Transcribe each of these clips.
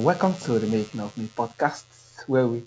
Welcome to the Making of Me podcast, where we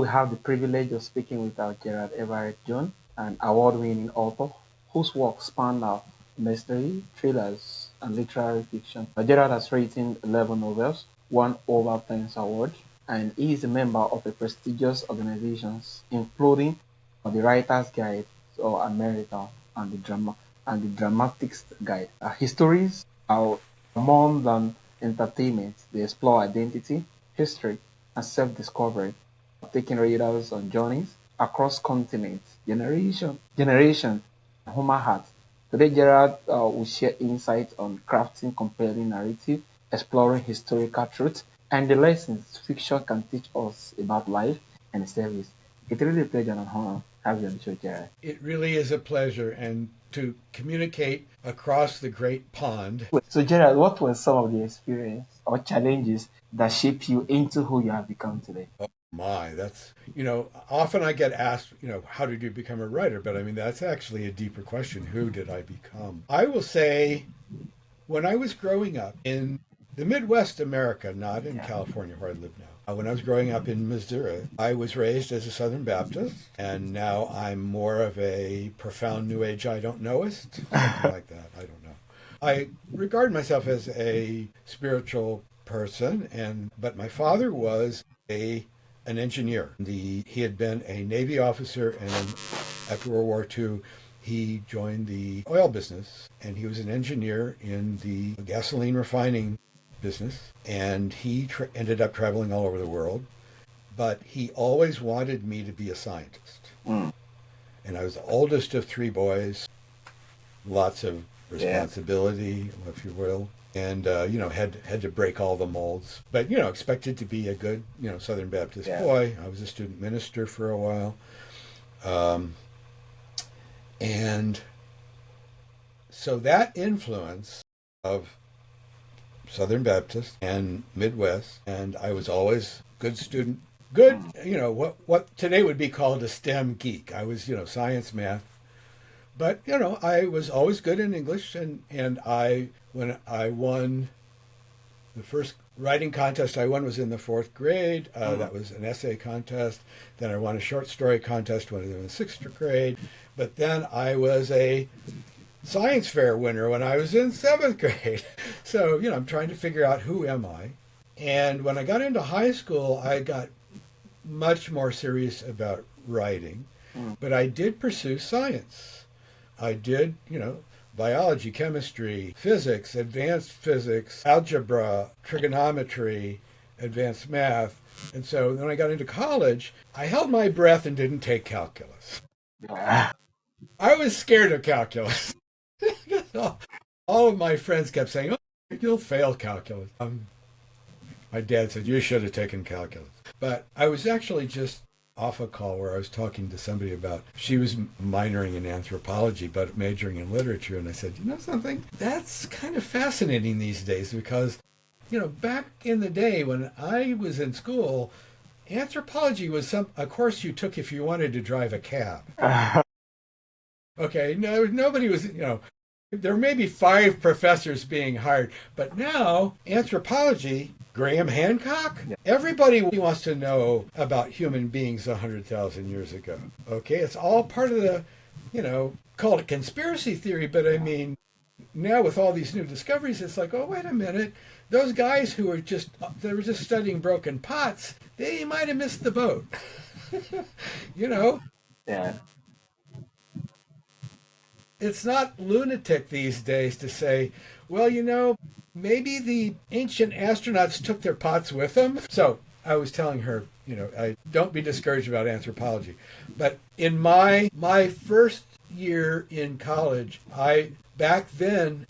have the privilege of speaking with our Gerard Everett Jones, an award-winning author whose work span out mystery, thrillers, and literary fiction. Gerard has written 11 novels, won over 10 awards, and he is a member of a prestigious organizations, including the Writers Guild of America and the Dramatics Guide. His stories are more than entertainment. They explore identity, history, and self-discovery, taking readers on journeys across continents, generation, and human hearts. Today, Gerard will share insights on crafting compelling narrative, exploring historical truth, and the lessons fiction can teach us about life and service. It's really a pleasure and honor to have you on the show, Gerard. It really is a pleasure, and to communicate across the great pond. So, Gerard, what were some of the experience or challenges that shaped you into who you have become today? Oh my, that's, often I get asked, how did you become a writer? But I mean, that's actually a deeper question. Who did I become? I will say, when I was growing up in the Midwest America, not in California where I live now. When I was growing up in Missouri, I was raised as a Southern Baptist, and now I'm more of a profound New Age I don't knowist, something like that. I don't know. I regard myself as a spiritual person, but my father was an engineer. He had been a Navy officer, and after World War II, he joined the oil business, and he was an engineer in the gasoline refining business, and he ended up traveling all over the world, but he always wanted me to be a scientist. And I was the oldest of three boys, lots of responsibility, if you will, and had to break all the molds, but expected to be a good Southern Baptist boy. I was a student minister for a while, and so that influence of Southern Baptist and Midwest, and I was always good student. Good, what today would be called a STEM geek. I was, science, math, but I was always good in English, and when I won the first writing contest I won was in the fourth grade. That was an essay contest. Then I won a short story contest when I was in the sixth grade. But then I was a science fair winner when I was in seventh grade. So, I'm trying to figure out who am I. And when I got into high school, I got much more serious about writing. But I did pursue science. I did, biology, chemistry, physics, advanced physics, algebra, trigonometry, advanced math. And so when I got into college, I held my breath and didn't take calculus. I was scared of calculus. All of my friends kept saying, "Oh, you'll fail calculus." My dad said, "You should have taken calculus." But I was actually just off a call where I was talking to somebody about, she was minoring in anthropology but majoring in literature, and I said, something? That's kind of fascinating these days because, back in the day when I was in school, anthropology was a course you took if you wanted to drive a cab. Okay, no, nobody was, there were maybe 5 professors being hired, but now anthropology, Graham Hancock, everybody wants to know about human beings 100,000 years ago. Okay, it's all part of the, call it conspiracy theory, but I mean, now with all these new discoveries, it's like, oh, wait a minute, those guys who were just studying broken pots, they might have missed the boat. Yeah. It's not lunatic these days to say, well, maybe the ancient astronauts took their pots with them. So I was telling her, don't be discouraged about anthropology. But in my first year in college, back then,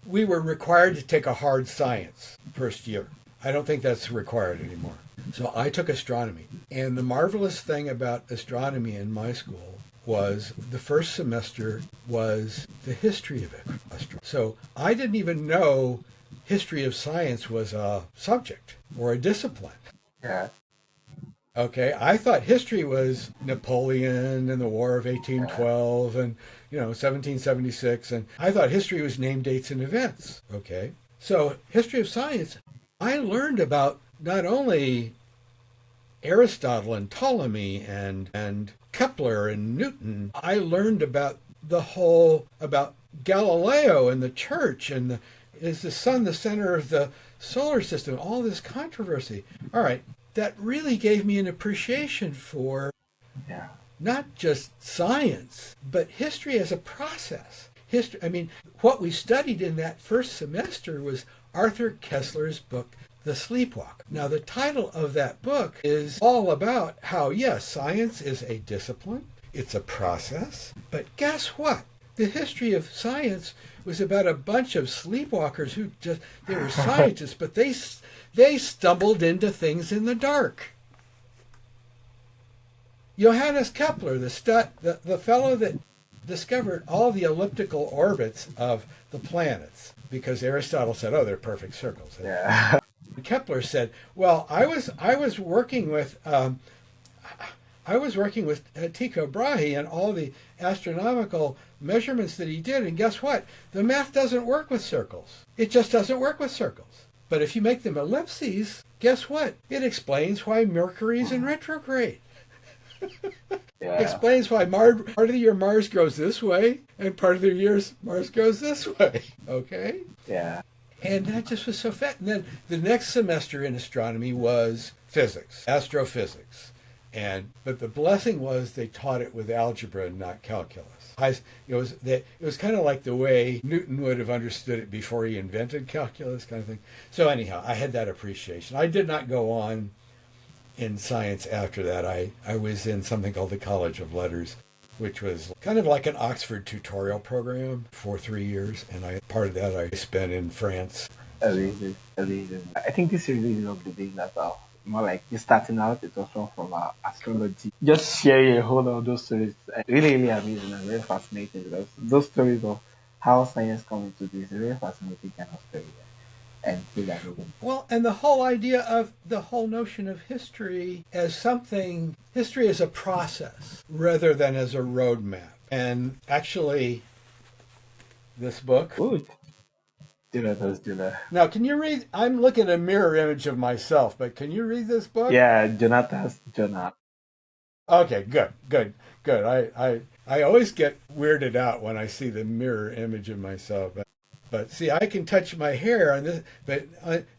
we were required to take a hard science first year. I don't think that's required anymore. So I took astronomy. And the marvelous thing about astronomy in my school was the first semester was the history of astronomy. So I didn't even know history of science was a subject or a discipline. Yeah. Okay, I thought history was Napoleon and the War of 1812 and 1776, and I thought history was name, dates, and events. Okay, so history of science, I learned about not only Aristotle and Ptolemy and Kepler and Newton, I learned about about Galileo and the church and is the sun the center of the solar system, all this controversy. All right, that really gave me an appreciation for Yeah. not just science, but history as a process. History, I mean, what we studied in that first semester was Arthur Koestler's book, The Sleepwalker. Now, the title of that book is all about how, yes, science is a discipline, it's a process, but guess what? The history of science was about a bunch of sleepwalkers who they were scientists, but they stumbled into things in the dark. Johannes Kepler, the fellow that discovered all the elliptical orbits of the planets, because Aristotle said, oh, they're perfect circles. Yeah. Kepler said, well, I was working with Tycho Brahe and all the astronomical measurements that he did, and guess what? The math doesn't work with circles. It just doesn't work with circles. But if you make them ellipses, guess what? It explains why Mercury's in retrograde. Yeah. Explains why part of the year Mars goes this way and part of the years Mars goes this way. Okay? Yeah. And that just was so fat. And then the next semester in astronomy was physics, astrophysics. But the blessing was they taught it with algebra and not calculus. It was kind of like the way Newton would have understood it before he invented calculus, kind of thing. So anyhow, I had that appreciation. I did not go on in science after that. I was in something called the College of Letters, which was kind of like an Oxford tutorial program for 3 years, and part of that I spent in France. Amazing. I think this really lovely being that more like you starting out, it was from astrology. Just sharing a whole lot of those stories, really amazing and very fascinating, because those stories of how science comes into this is a very fascinating kind of story. And feel that moving. Well, and the whole idea of the whole notion of history as history as a process rather than as a roadmap. And actually, this book. Good. Do that. Now, can you read? I'm looking at a mirror image of myself, but can you read this book? Yeah, Jonathan. Okay, good. I always get weirded out when I see the mirror image of myself. But see, I can touch my hair on this, but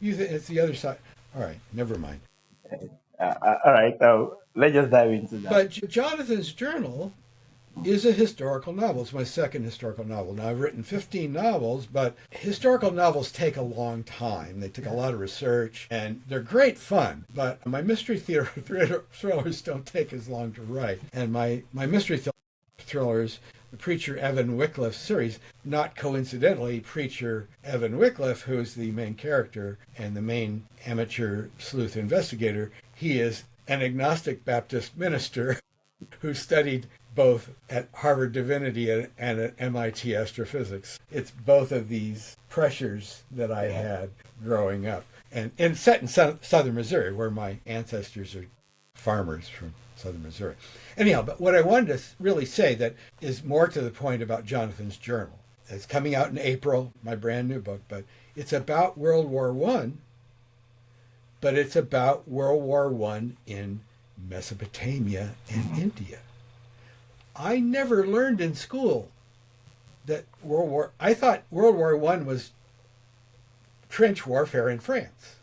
it's the other side. All right, never mind. All right, let's just dive into that. But Jonathan's Journal is a historical novel. It's my second historical novel. Now, I've written 15 novels, but historical novels take a long time. They take a lot of research, and they're great fun. But my mystery thrillers don't take as long to write. And my mystery thrillers, the Preacher Evan Wycliffe series, not coincidentally, Preacher Evan Wycliffe, who's the main character and the main amateur sleuth investigator, he is an agnostic Baptist minister who studied both at Harvard Divinity and at MIT Astrophysics. It's both of these pressures that I had growing up. And set in southern Missouri, where my ancestors are farmers from southern Missouri. Anyhow, but what I wanted to really say that is more to the point about Jonathan's Journal. It's coming out in April, my brand new book, but it's about World War I, but it's about World War I in Mesopotamia and India. I never learned in school that I thought World War I was trench warfare in France.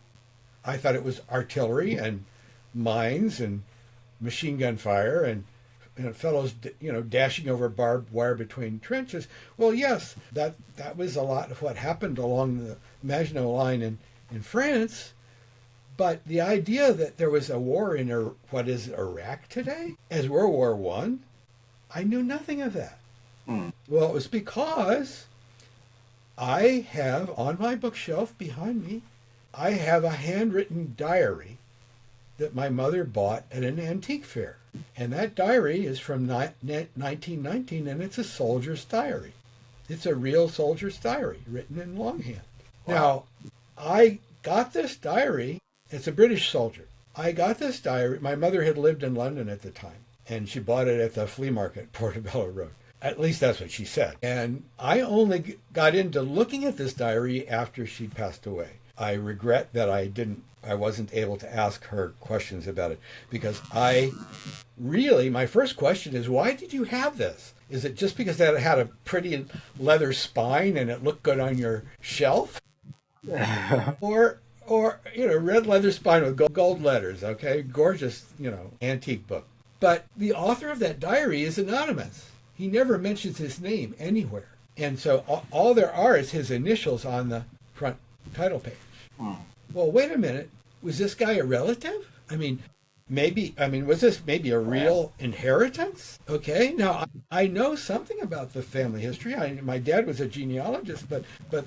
I thought it was artillery and mines and machine gun fire and fellows, dashing over barbed wire between trenches. Well, yes, that was a lot of what happened along the Maginot Line in France. But the idea that there was a war in what is Iraq today as World War I knew nothing of that. Well, it was because I have on my bookshelf behind me, I have a handwritten diary that my mother bought at an antique fair. And that diary is from 1919, and it's a soldier's diary. It's a real soldier's diary written in longhand. Wow. Now, I got this diary. It's a British soldier. I got this diary. My mother had lived in London at the time, and she bought it at the flea market, Portobello Road. At least that's what she said. And I only got into looking at this diary after she'd passed away. I regret that I didn't I wasn't able to ask her questions about it because my first question is, why did you have this? Is it just because that it had a pretty leather spine and it looked good on your shelf? Or red leather spine with gold letters, okay? Gorgeous, antique book. But the author of that diary is anonymous. He never mentions his name anywhere. And so all there are is his initials on the front title page. Well, wait a minute. Was this guy a relative? Was this maybe a real inheritance? Okay, now I know something about the family history. My dad was a genealogist, but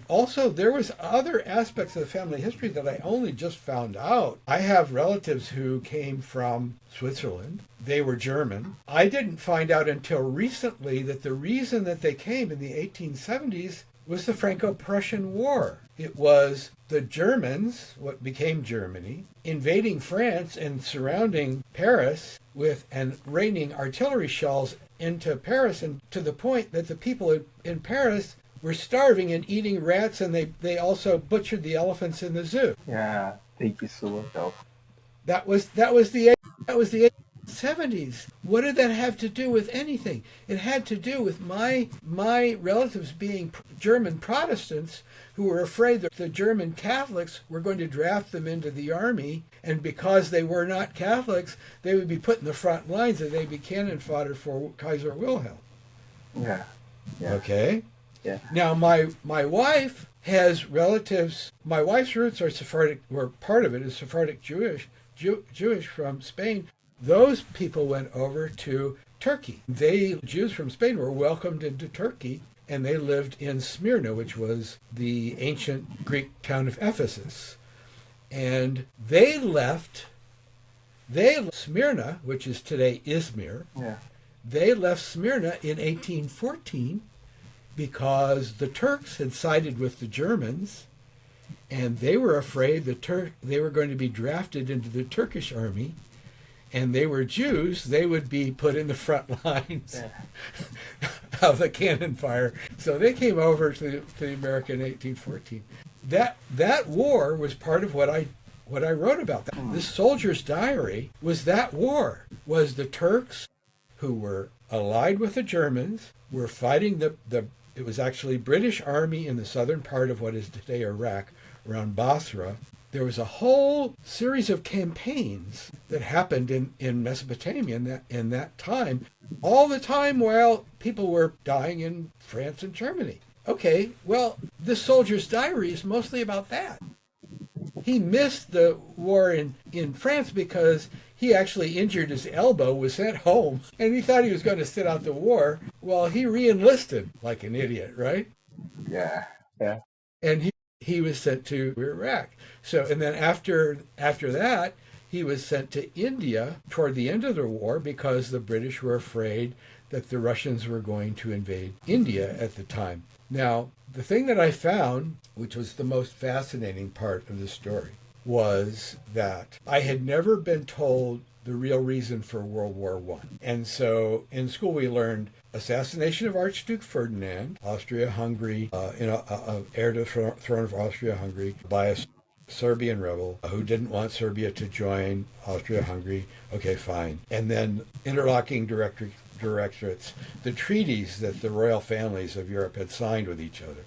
also there was other aspects of the family history that I only just found out. I have relatives who came from Switzerland. They were German. I didn't find out until recently that the reason that they came in the 1870s was the Franco-Prussian War. It was the Germans, what became Germany, invading France and surrounding Paris and raining artillery shells into Paris, and to the point that the people in Paris were starving and eating rats, and they also butchered the elephants in the zoo. Yeah, thank you so much. That was the 70s. What did that have to do with anything? It had to do with my relatives being German Protestants who were afraid that the German Catholics were going to draft them into the army, and because they were not Catholics, they would be put in the front lines and they'd be cannon fodder for Kaiser Wilhelm. Yeah. Okay? Yeah. Now, my wife has relatives. My wife's roots are Sephardic, or part of it is Sephardic Jewish from Spain. Those people went over to Turkey. Jews from Spain were welcomed into Turkey, and they lived in Smyrna, which was the ancient Greek town of Ephesus. And they left Smyrna, which is today Izmir. Yeah. They left Smyrna in 1814 because the Turks had sided with the Germans, and they were afraid they were going to be drafted into the Turkish army, and they were Jews. They would be put in the front lines of the cannon fire. So they came over to America in 1814. That war was part of what I wrote about. This soldier's diary was that war. Was the Turks, who were allied with the Germans, were fighting it was actually British army in the southern part of what is today Iraq, around Basra. There was a whole series of campaigns that happened in Mesopotamia in that time, all the time while people were dying in France and Germany. Okay, well, this soldier's diary is mostly about that. He missed the war in France because he actually injured his elbow, was sent home, and he thought he was going to sit out the war. Well, he re-enlisted like an idiot, right? Yeah. And he was sent to Iraq. So, and then after that, he was sent to India toward the end of the war because the British were afraid that the Russians were going to invade India at the time. Now, the thing that I found, which was the most fascinating part of the story, was that I had never been told the real reason for World War I. And so in school we learned assassination of Archduke Ferdinand, Austria-Hungary, heir to the throne of Austria-Hungary by a Serbian rebel who didn't want Serbia to join Austria-Hungary. Okay, fine. And then interlocking directorates, the treaties that the royal families of Europe had signed with each other.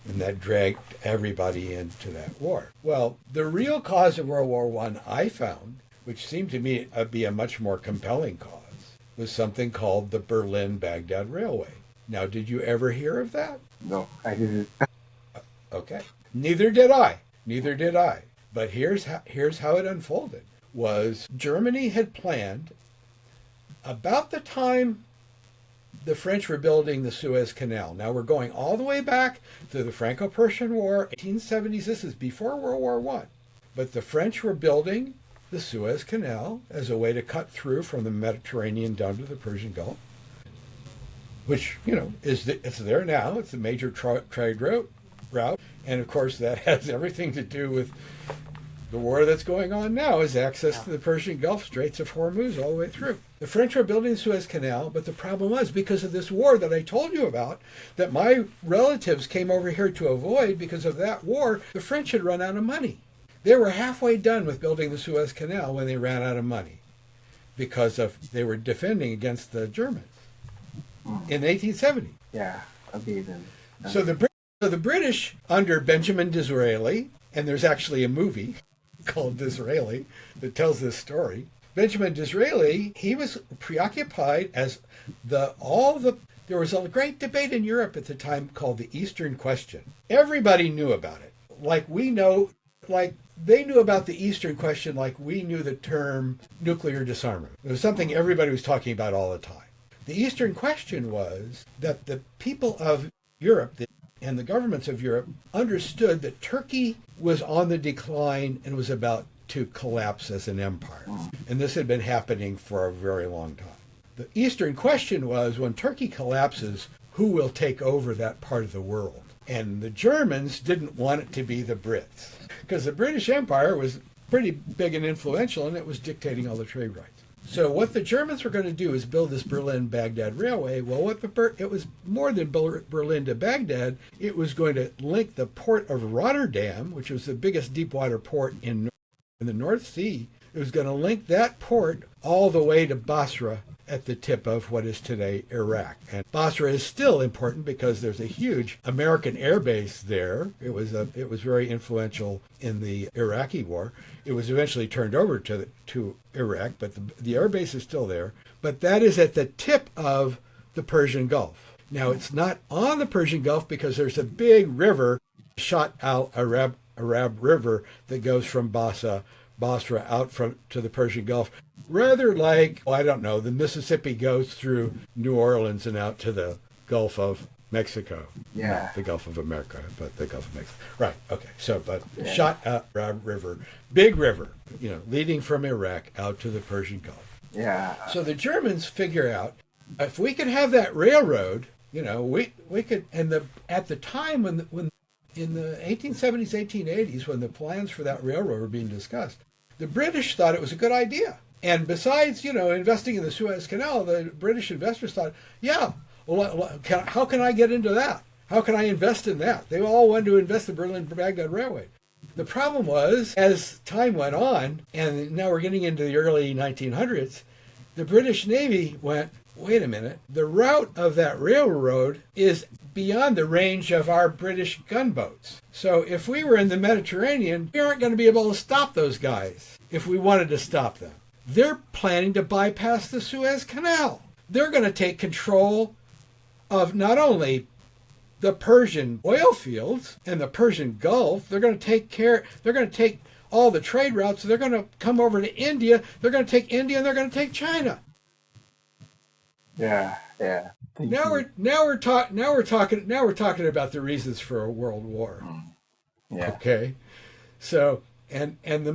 And that dragged everybody into that war. Well, the real cause of World War I found, which seemed to me to be a much more compelling cause, was something called the Berlin-Baghdad Railway. Now, did you ever hear of that? No, I didn't. Okay. Neither did I. But here's how it unfolded. Was Germany had planned, about the time the French were building the Suez Canal. Now we're going all the way back to the Franco-Prussian War, 1870s. This is before World War I. But the French were building the Suez Canal as a way to cut through from the Mediterranean down to the Persian Gulf, which, it's there now. It's a major trade route. And of course, that has everything to do with the war that's going on now, is access to the Persian Gulf, Straits of Hormuz, all the way through. The French were building the Suez Canal, but the problem was, because of this war that I told you about, that my relatives came over here to avoid, because of that war, the French had run out of money. They were halfway done with building the Suez Canal when they ran out of money because they were defending against the Germans in 1870. Yeah. Okay then. So the British under Benjamin Disraeli, and there's actually a movie called Disraeli that tells this story. Benjamin Disraeli, he was preoccupied as there was a great debate in Europe at the time called the Eastern Question. Everybody knew about it. They knew about the Eastern Question like we knew the term nuclear disarmament. It was something everybody was talking about all the time. The Eastern Question was that the people of Europe and the governments of Europe understood that Turkey was on the decline and was about to collapse as an empire. And this had been happening for a very long time. The Eastern Question was, when Turkey collapses, who will take over that part of the world? And the Germans didn't want it to be the Brits, because the British Empire was pretty big and influential, and it was dictating all the trade rights. So what the Germans were going to do is build this Berlin-Baghdad Railway. Well, it was more than Berlin to Baghdad. It was going to link the port of Rotterdam, which was the biggest deep-water port in the North Sea. It was going to link that port all the way to Basra at the tip of what is today Iraq. And Basra is still important because there's a huge American air base there. It was very influential in the Iraqi war. It was eventually turned over to Iraq, but the air base is still there. But that is at the tip of the Persian Gulf. Now, it's not on the Persian Gulf because there's a big river, Shat al-Arab River, that goes from Basra out to the Persian Gulf. Rather like, the Mississippi goes through New Orleans and out to the Gulf of Mexico. Yeah. Not the Gulf of America, but the Gulf of Mexico. Right, okay. So, Shat al-Arab River, big river, leading from Iraq out to the Persian Gulf. Yeah. So the Germans figure out, if we could have that railroad, we could, and at the time when in the 1870s, 1880s, when the plans for that railroad were being discussed, the British thought it was a good idea. And besides, investing in the Suez Canal, the British investors thought, how can I get into that? How can I invest in that? They all wanted to invest in the Berlin-Baghdad Railway. The problem was, as time went on, and now we're getting into the early 1900s, the British Navy went, wait a minute, the route of that railroad is beyond the range of our British gunboats. So if we were in the Mediterranean, we aren't going to be able to stop those guys if we wanted to stop them. They're planning to bypass the Suez Canal. They're going to take control of not only the Persian oil fields and the Persian Gulf, they're going to take all the trade routes. They're going to come over to India. They're going to take India and they're going to take China. Yeah. Now we're talking about the reasons for a world war. Yeah. Okay. So and the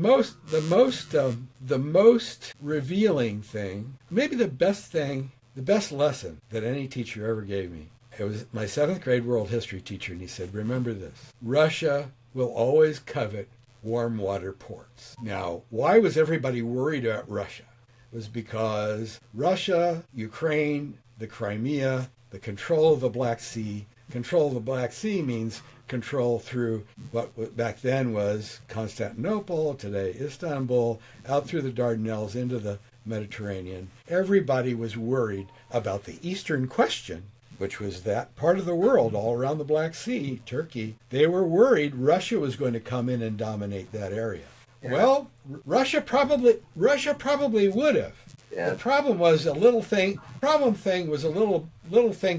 most revealing thing, maybe the best lesson that any teacher ever gave me. It was my 7th grade world history teacher, and he said, remember this, Russia will always covet warm water ports. Now, why was everybody worried about Russia? It was because Russia, Ukraine, the Crimea, the control of the Black Sea. Control of the Black Sea means control through what back then was Constantinople, today Istanbul, out through the Dardanelles into the Mediterranean. Everybody was worried about the Eastern Question, which was that part of the world all around the Black Sea, Turkey. They were worried Russia was going to come in and dominate that area. Yeah. Well, Russia probably would have. Yeah. The problem was a little thing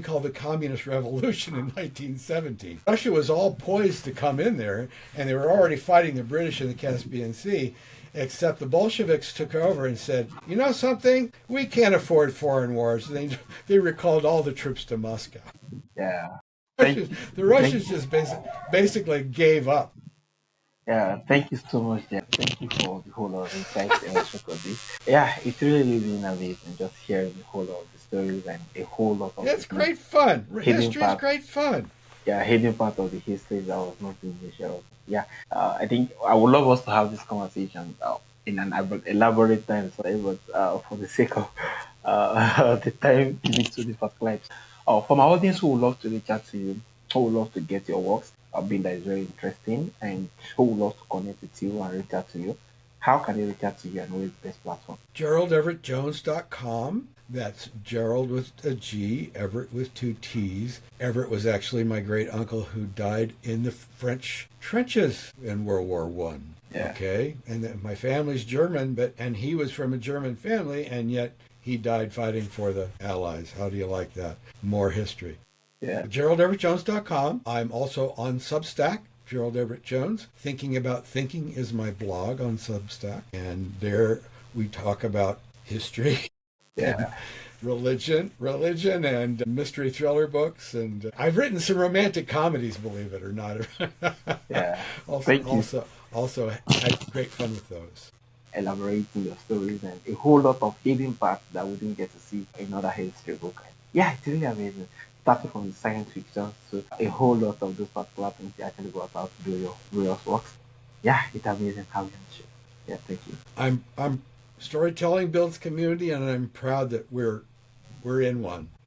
called the Communist Revolution in 1917. Russia was all poised to come in there, and they were already fighting the British in the Caspian Sea, except the Bolsheviks took over and said, you know something? We can't afford foreign wars. They recalled all the troops to Moscow. Yeah. The Russians just basically gave up. Yeah, thank you so much, Jeff. Thank you for the whole lot of insights and this. Yeah, it's really been amazing just hearing the whole lot of the stories and a whole lot of it's great fun. History is great fun. Yeah, hidden part of the history that was not being shared. Yeah, I think I would love us to have this conversation in an elaborate time, but for the sake of the time given to the first clips. For my audience who would love to reach out to you, who would love to get your works. I've been that is very interesting and who would love to connect with you and reach out to you. How can they reach out to you and where is the best platform? GeraldEverettJones.com. That's Gerald with a G, Everett with two T's. Everett was actually my great uncle who died in the French trenches in World War One. Yeah, Okay, and my family's German, and he was from a German family, and yet he died fighting for the Allies. How do you like that? More history. yeah, GeraldEverettJones.com. I'm also on Substack. Gerald Everett Jones. Thinking About Thinking is my blog on Substack. And there we talk about history and yeah, religion and mystery thriller books. And I've written some romantic comedies, believe it or not. yeah. also, Thank you also, also had great fun with those. for elaborating your stories and a whole lot of hidden parts that we didn't get to see in other history book. Yeah, it's really amazing. Starting from the science fiction to a whole lot of those particular things you actually go about to do your various works. Yeah, it's amazing how you share. Yeah, thank you. I'm storytelling builds community, and I'm proud that we're in one.